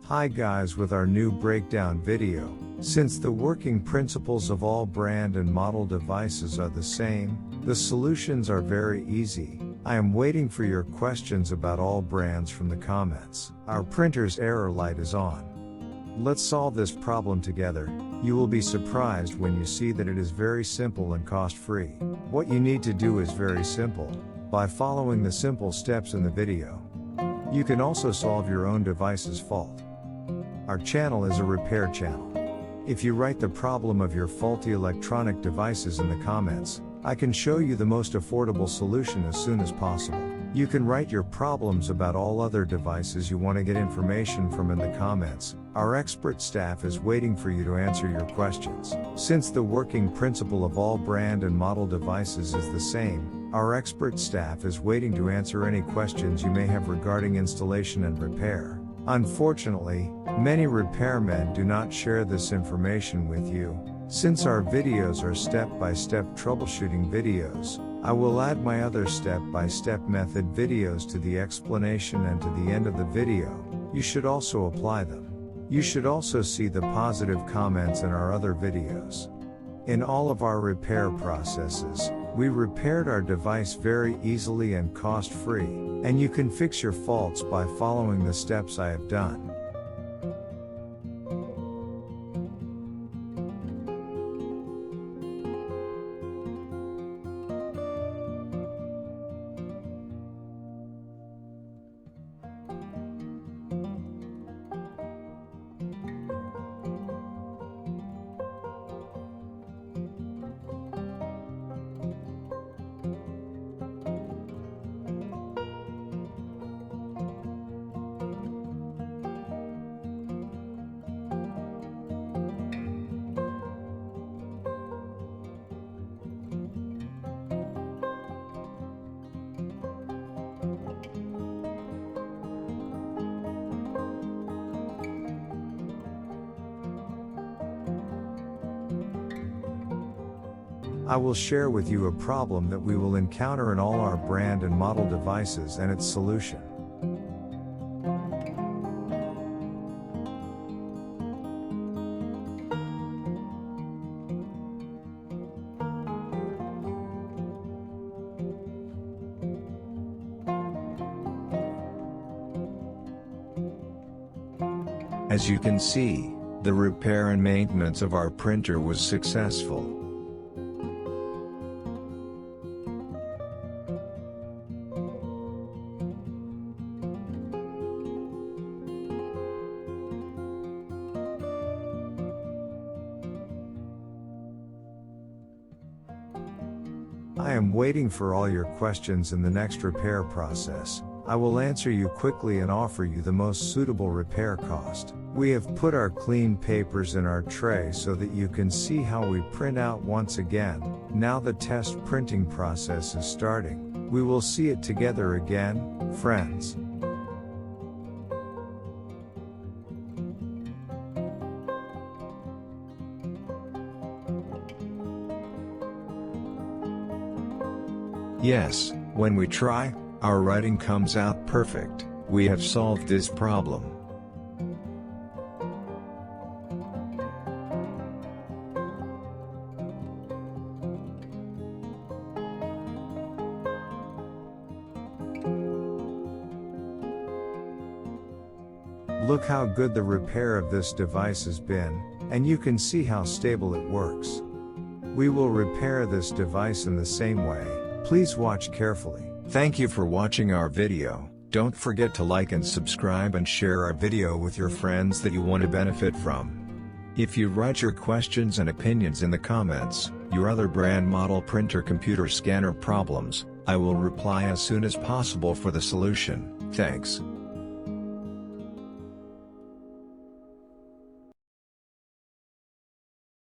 Hi guys, with our new breakdown video. Since the working principles of all brand and model devices are the same, the solutions are very easy. I am waiting for your questions about all brands from the comments. Our printer's error light is on. Let's solve this problem together. You will be surprised when you see that it is very simple and cost-free. What you need to do is very simple, by following the simple steps in the video. You can also solve your own device's fault. Our channel is a repair channel. If you write the problem of your faulty electronic devices in the comments, I can show you the most affordable solution as soon as possible. You can write your problems about all other devices you want to get information from in the comments. Our expert staff is waiting for you to answer your questions. Since the working principle of all brand and model devices is the same, our expert staff is waiting to answer any questions you may have regarding installation and repair. Unfortunately, many repairmen do not share this information with you. Since our videos are step-by-step troubleshooting videos, I will add my other step-by-step method videos to the explanation and to the end of the video. You should also apply them. You should also see the positive comments in our other videos. In all of our repair processes, we repaired our device very easily and cost-free, and you can fix your faults by following the steps I have done. I will share with you a problem that we will encounter in all our brand and model devices and its solution. As you can see, the repair and maintenance of our printer was successful. I am waiting for all your questions in the next repair process. I will answer you quickly and offer you the most suitable repair cost. We have put our clean papers in our tray so that you can see how we print out once again. Now the test printing process is starting. We will see it together again, friends. Yes, when we try, our writing comes out perfect. We have solved this problem. Look how good the repair of this device has been, and you can see how stable it works. We will repair this device in the same way. Please watch carefully. Thank you for watching our video. Don't forget to like and subscribe and share our video with your friends that you want to benefit from. If you write your questions and opinions in the comments, your other brand model printer computer scanner problems, I will reply as soon as possible for the solution. Thanks.